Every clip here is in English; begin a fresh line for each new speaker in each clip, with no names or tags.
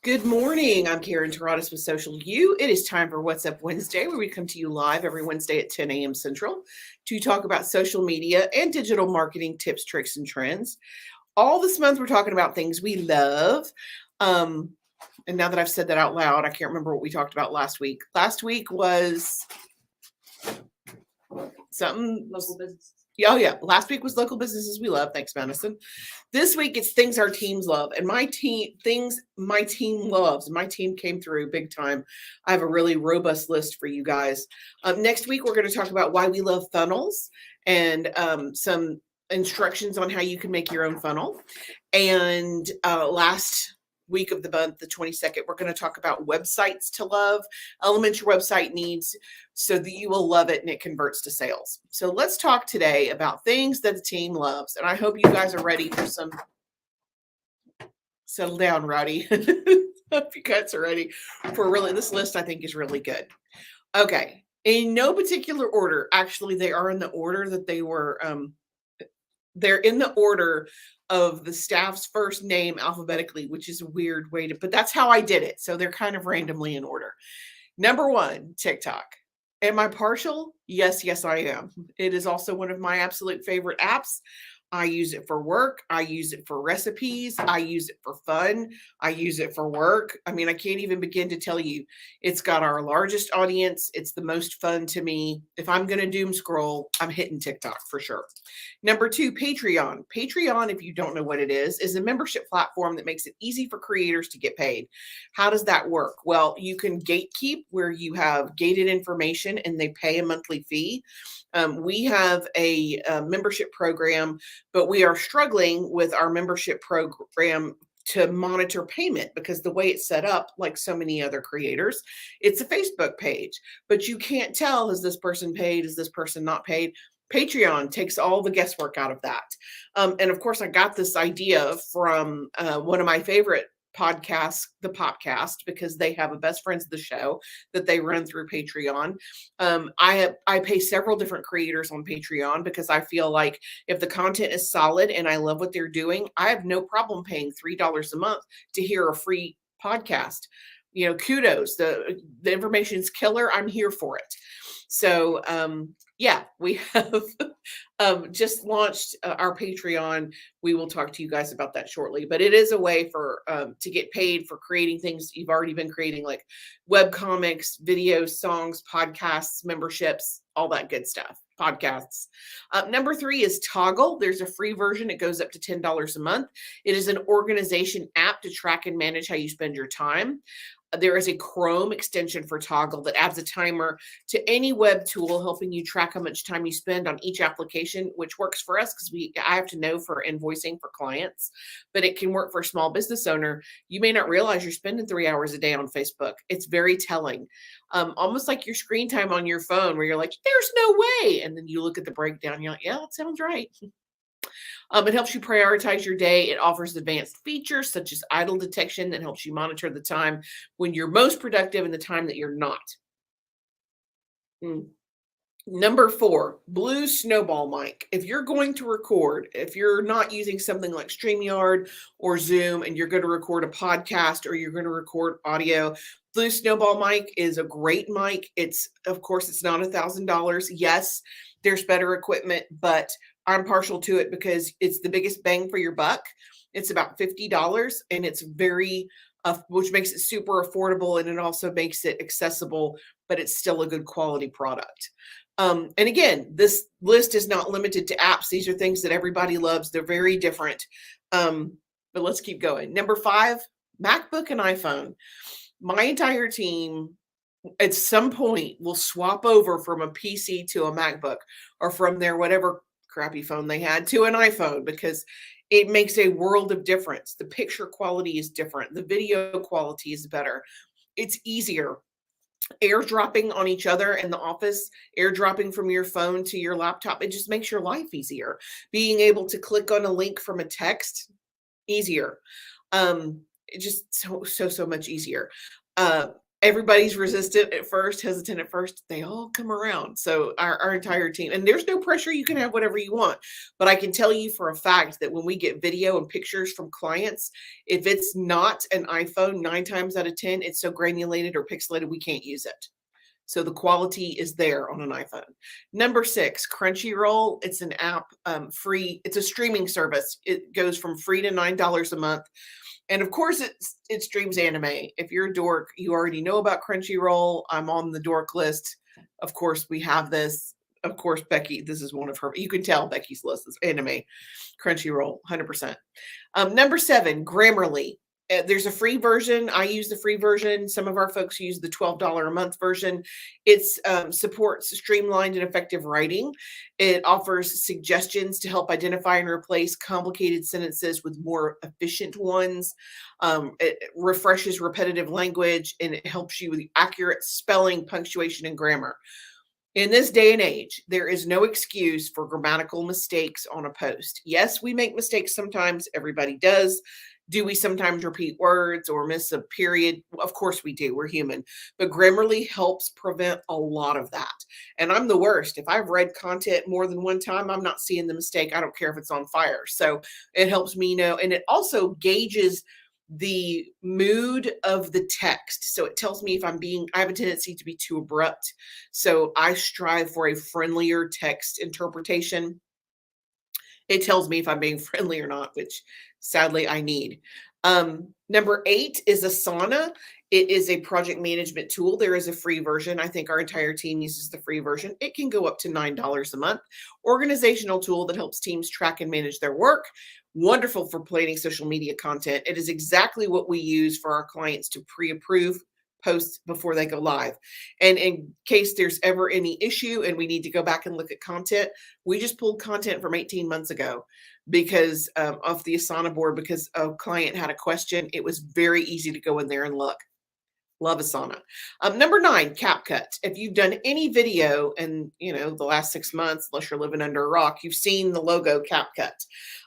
Good morning. I'm Karen Taradas with Social U. It is time for What's Up Wednesday, where we come to you live every Wednesday at 10 a.m. Central to talk about social media and digital marketing tips, tricks, and trends. All this month, we're talking about things we love. And now that I've said that out loud, I can't remember what we talked about last week. Last week was something.
Local business.
Oh, yeah. Last week was local businesses we love. Thanks, Madison. This week it's things our teams love, and things my team loves. My team came through big time. I have a really robust list for you guys. Next week we're going to talk about why we love funnels and some instructions on how you can make your own funnel. And last week of the month, the 22nd, we're going to talk about websites to love, elements your website needs so that you will love it and it converts to sales. So let's talk today about things that the team loves. And I hope you guys are ready for some. Settle down, Rowdy. Hope you guys are ready for this list. I think is really good. Okay. In no particular order. Actually, they are in the order that they were. They're in the order of the staff's first name alphabetically, which is a weird way but that's how I did it. So they're kind of randomly in order. Number 1, TikTok. Am I partial? Yes, I am. It is also one of my absolute favorite apps. I use it for work. I use it for recipes. I use it for fun. I use it for work. I mean, I can't even begin to tell you. It's got our largest audience. It's the most fun to me. If I'm going to doom scroll, I'm hitting TikTok for sure. Number 2, Patreon. Patreon, if you don't know what it is a membership platform that makes it easy for creators to get paid. How does that work? Well, you can gatekeep where you have gated information and they pay a monthly fee. We have a membership program, but we are struggling with our membership program to monitor payment because the way it's set up, like so many other creators, it's a Facebook page, but you can't tell, is this person paid? Is this person not paid? Patreon takes all the guesswork out of that. And of course, I got this idea from one of my favorite podcasts, the Popcast, because they have a best friends of the show that they run through Patreon. I pay several different creators on Patreon because I feel like if the content is solid and I love what they're doing, I have no problem paying $3 a month to hear a free podcast. You know, kudos. The information is killer. I'm here for it. So yeah, we have just launched our Patreon. We will talk to you guys about that shortly, but it is a way for to get paid for creating things you've already been creating, like web comics, videos, songs, podcasts, memberships, all that good stuff. Podcasts. Number 3 is Toggl. There's a free version. It goes up to $10 a month. It is an organization app to track and manage how you spend your time. There is a Chrome extension for Toggl that adds a timer to any web tool, helping you track how much time you spend on each application, which works for us because I have to know for invoicing for clients, but it can work for a small business owner. You may not realize you're spending 3 hours a day on Facebook. It's very telling. Almost like your screen time on your phone where you're like, there's no way. And then you look at the breakdown, you're like, yeah, that sounds right. It helps you prioritize your day. It offers advanced features such as idle detection that helps you monitor the time when you're most productive and the time that you're not. Number 4, Blue Snowball Mic. If you're going to record, if you're not using something like StreamYard or Zoom and you're going to record a podcast or you're going to record audio, Blue Snowball Mic is a great mic. Of course, it's not $1,000. Yes, there's better equipment, but I'm partial to it because it's the biggest bang for your buck. It's about $50 and it's very, which makes it super affordable, and it also makes it accessible, but it's still a good quality product. And again, this list is not limited to apps. These are things that everybody loves. They're very different. But let's keep going. Number 5, MacBook and iPhone. My entire team at some point will swap over from a PC to a MacBook or from their whatever crappy phone they had to an iPhone because it makes a world of difference. The picture quality is different. The video quality is better. It's easier. Airdropping on each other in the office, airdropping from your phone to your laptop, it just makes your life easier. Being able to click on a link from a text, easier. It just so much easier. Everybody's resistant at first, hesitant at first. They all come around. So our entire team, and there's no pressure. You can have whatever you want. But I can tell you for a fact that when we get video and pictures from clients, if it's not an iPhone, 9 times out of 10, it's so granulated or pixelated, we can't use it. So the quality is there on an iPhone. Number 6, Crunchyroll. It's an app, free. It's a streaming service. It goes from free to $9 a month. And of course, it streams anime. If you're a dork, you already know about Crunchyroll. I'm on the dork list. Of course, we have this. Of course, Becky, this is one of her. You can tell Becky's list is anime, Crunchyroll, 100%. Number 7, Grammarly. There's a free version. I use the free version. Some of our folks use the $12 a month version. It supports streamlined and effective writing. It offers suggestions to help identify and replace complicated sentences with more efficient ones. It refreshes repetitive language, and it helps you with accurate spelling, punctuation, and grammar. In this day and age, there is no excuse for grammatical mistakes on a post. Yes, we make mistakes sometimes. Everybody does. Do we sometimes repeat words or miss a period? Of course we do. We're human. But Grammarly helps prevent a lot of that. And I'm the worst. If I've read content more than one time, I'm not seeing the mistake. I don't care if it's on fire. So it helps me know. And it also gauges the mood of the text. So it tells me if I have a tendency to be too abrupt. So I strive for a friendlier text interpretation. It tells me if I'm being friendly or not, which sadly I need. Number 8 is Asana. It is a project management tool. There is a free version. I think our entire team uses the free version. It can go up to $9 a month. Organizational tool that helps teams track and manage their work. Wonderful for planning social media content. It is exactly what we use for our clients to pre-approve posts before they go live. And in case there's ever any issue and we need to go back and look at content, we just pulled content from 18 months ago because of the Asana board, because a client had a question. It was very easy to go in there and look. Love Asana. Number 9, CapCut. If you've done any video in the last 6 months, unless you're living under a rock, you've seen the logo CapCut.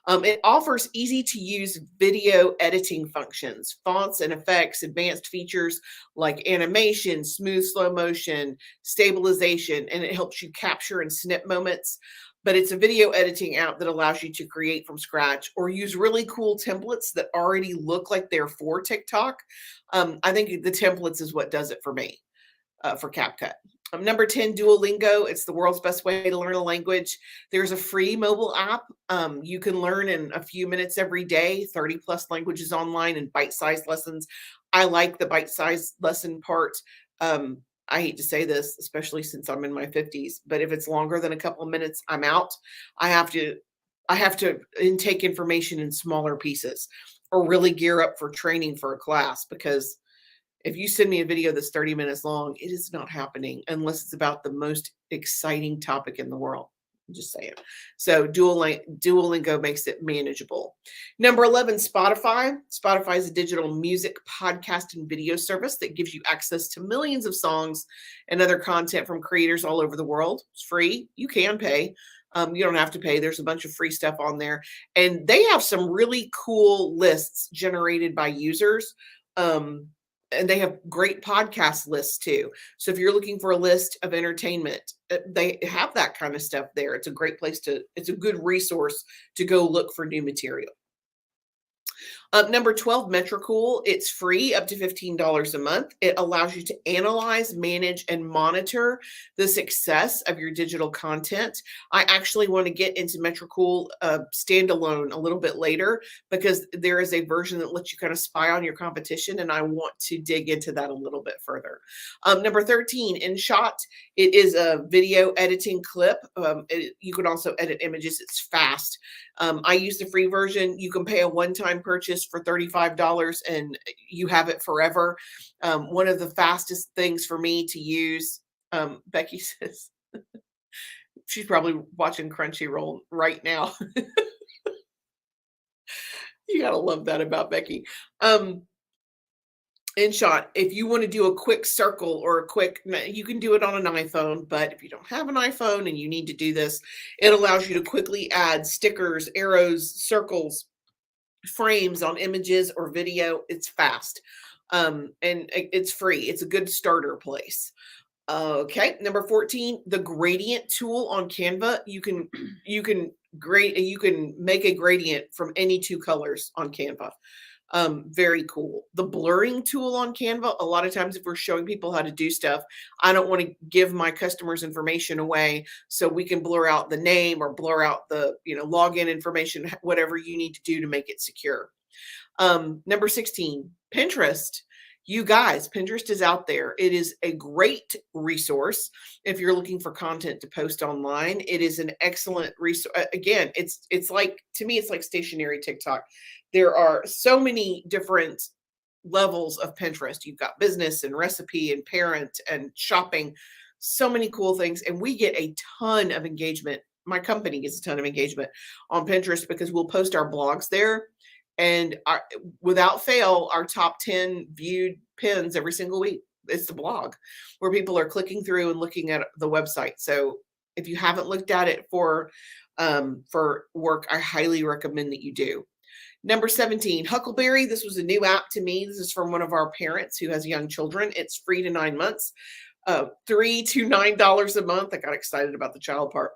It offers easy to use video editing functions, fonts and effects, advanced features like animation, smooth slow motion, stabilization, and it helps you capture and snip moments. But it's a video editing app that allows you to create from scratch or use really cool templates that already look like they're for TikTok. I think the templates is what does it for me, for CapCut. Number 10, Duolingo. It's the world's best way to learn a language. There's a free mobile app. You can learn in a few minutes every day, 30 plus languages online and bite-sized lessons. I like the bite-sized lesson part. I hate to say this, especially since I'm in my 50s, but if it's longer than a couple of minutes, I'm out. I have to intake information in smaller pieces or really gear up for training for a class, because if you send me a video that's 30 minutes long, it is not happening unless it's about the most exciting topic in the world. I'm just saying. So Duolingo makes it manageable. Number 11, Spotify. Spotify is a digital music, podcast, and video service that gives you access to millions of songs and other content from creators all over the world. It's free. You can pay. You don't have to pay. There's a bunch of free stuff on there. And they have some really cool lists generated by users. And they have great podcast lists too. So if you're looking for a list of entertainment, they have that kind of stuff there. It's a great place it's a good resource to go look for new material. Number 12, Metricool. It's free up to $15 a month. It allows you to analyze, manage, and monitor the success of your digital content. I actually want to get into Metricool standalone a little bit later, because there is a version that lets you kind of spy on your competition, and I want to dig into that a little bit further. Number 13, InShot. It is a video editing clip. You can also edit images. It's fast. I use the free version. You can pay a one-time purchase for $35 and you have it forever. One of the fastest things for me to use, Becky says, she's probably watching Crunchyroll right now. You gotta love that about Becky. InShot, if you want to do a quick circle or a quick, you can do it on an iPhone, but if you don't have an iPhone and you need to do this, it allows you to quickly add stickers, arrows, circles, frames on images or video. It's fast. And it's free. It's a good starter place. Okay, number 14, the gradient tool on Canva. You can make a gradient from any two colors on Canva. Very cool. The blurring tool on Canva, a lot of times if we're showing people how to do stuff, I don't want to give my customers information away, so we can blur out the name or blur out the, login information, whatever you need to do to make it secure. Number 16, Pinterest. You guys, Pinterest is out there. It is a great resource if you're looking for content to post online. It is an excellent resource. Again, it's like, to me, it's like stationary TikTok. There are so many different levels of Pinterest. You've got business and recipe and parent and shopping, so many cool things. And we get a ton of engagement. My company gets a ton of engagement on Pinterest because we'll post our blogs there. And without fail, our top 10 viewed pins every single week, it's the blog where people are clicking through and looking at the website. So if you haven't looked at it for work, I highly recommend that you do. Number 17, Huckleberry. This was a new app to me. This is from one of our parents who has young children. It's free to 9 months, $3 to $9 a month. I got excited about the child part.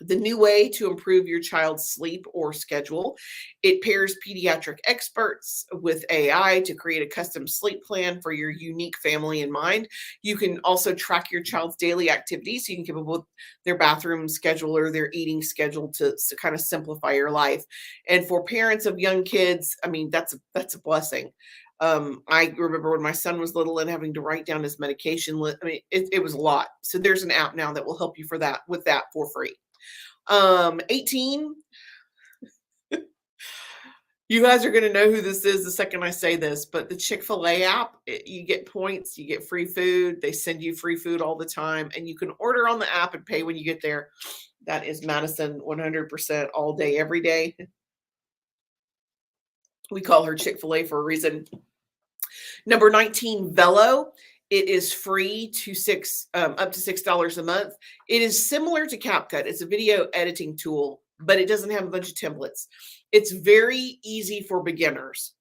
The new way to improve your child's sleep or schedule. It pairs pediatric experts with AI to create a custom sleep plan for your unique family in mind. You can also track your child's daily activities. So you can keep up with their bathroom schedule or their eating schedule to kind of simplify your life. And for parents of young kids, I mean, that's a blessing. I remember when my son was little and having to write down his medication list. I mean, it was a lot. So there's an app now that will help you with that for free. 18. You guys are going to know who this is the second I say this, but the Chick-fil-A app, you get points, you get free food. They send you free food all the time, and you can order on the app and pay when you get there. That is Madison 100% all day, every day. We call her Chick-fil-A for a reason. Number 19, Velo. It is free to up to $6 a month. It is similar to CapCut. It's a video editing tool, but it doesn't have a bunch of templates. It's very easy for beginners.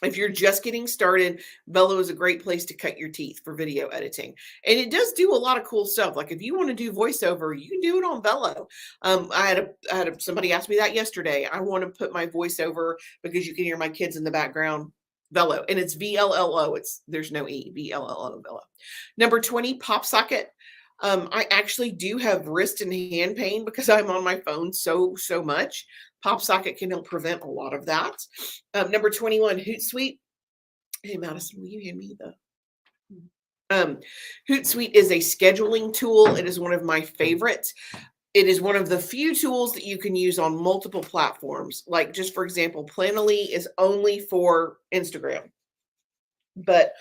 If you're just getting started, Velo is a great place to cut your teeth for video editing. And it does do a lot of cool stuff. Like if you want to do voiceover, you can do it on Velo. I had somebody ask me that yesterday. I want to put my voiceover because you can hear my kids in the background. Velo, and it's VLLO. There's no E, VLLO, Velo. Number 20, Pop Socket. I actually do have wrist and hand pain because I'm on my phone so much. Pop Socket can help prevent a lot of that. Number 21, Hootsuite. Hey, Madison, will you hand me the Hootsuite is a scheduling tool. It is one of my favorites. It is one of the few tools that you can use on multiple platforms. Like, just for example, Planoly is only for Instagram, but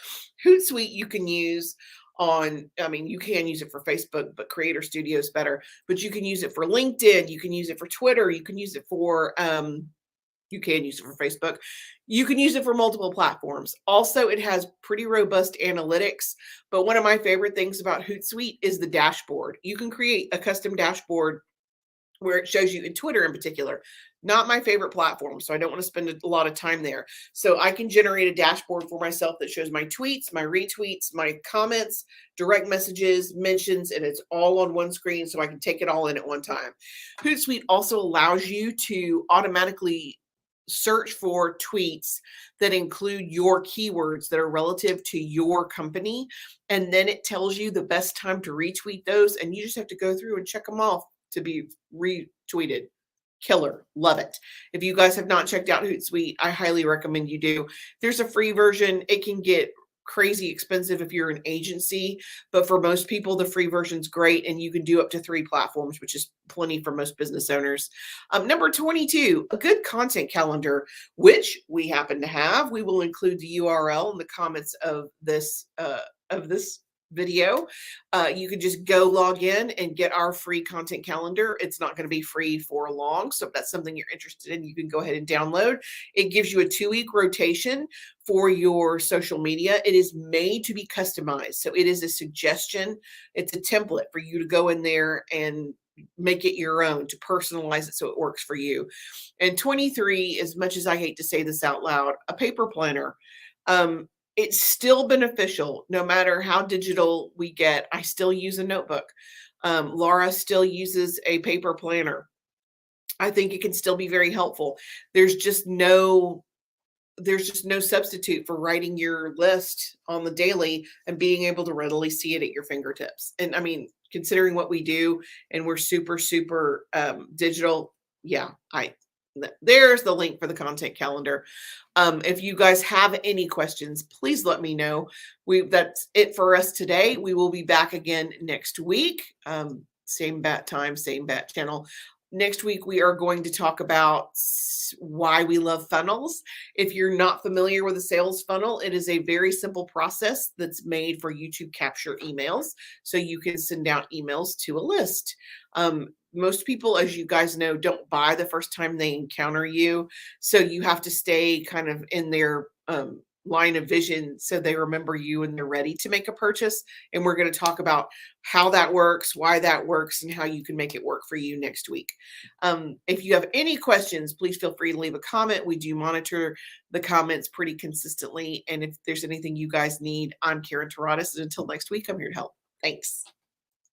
Hootsuite you can use you can use it for Facebook, but Creator Studio is better. But you can use it for LinkedIn, you can use it for Twitter, you can use it for Facebook. You can use it for multiple platforms. Also, it has pretty robust analytics, but one of my favorite things about Hootsuite is the dashboard. You can create a custom dashboard where it shows you, in Twitter in particular, not my favorite platform, so I don't want to spend a lot of time there. So I can generate a dashboard for myself that shows my tweets, my retweets, my comments, direct messages, mentions, and it's all on one screen so I can take it all in at one time. Hootsuite also allows you to automatically search for tweets that include your keywords that are relative to your company. And then it tells you the best time to retweet those. And you just have to go through and check them off to be retweeted. Killer. Love it. If you guys have not checked out Hootsuite, I highly recommend you do. There's a free version. It can get crazy expensive if you're an agency, but for most people, the free version's great, and you can do up to 3 platforms, which is plenty for most business owners. Number 22, a good content calendar, which we happen to have. We will include the URL in the comments of this video. You can just go log in and get our free content calendar. It's not going to be free for long, so if that's something you're interested in, you can go ahead and download. It gives you a 2-week rotation for your social media. It is made to be customized, so it is a suggestion. It's a template for you to go in there and make it your own, to personalize it so it works for you. And 23, as much as I hate to say this out loud, a paper planner. It's still beneficial no matter how digital we get. I still use a notebook. Laura still uses a paper planner. I think it can still be very helpful. There's just no there's just no substitute for writing your list on the daily and being able to readily see it at your fingertips. And I mean, considering what we do and we're super, super digital, yeah, there's the link for the content calendar. If you guys have any questions, please let me know. That's it for us today. We will be back again next week. Same bat time, same bat channel. Next week, we are going to talk about why we love funnels. If you're not familiar with a sales funnel, it is a very simple process that's made for you to capture emails so you can send out emails to a list. Most people, as you guys know, don't buy the first time they encounter you. So you have to stay kind of in their line of vision so they remember you and they're ready to make a purchase. And we're going to talk about how that works, why that works, and how you can make it work for you next week. If you have any questions, please feel free to leave a comment. We do monitor the comments pretty consistently. And if there's anything you guys need, I'm Karen Taradas. And until next week, I'm here to help. Thanks.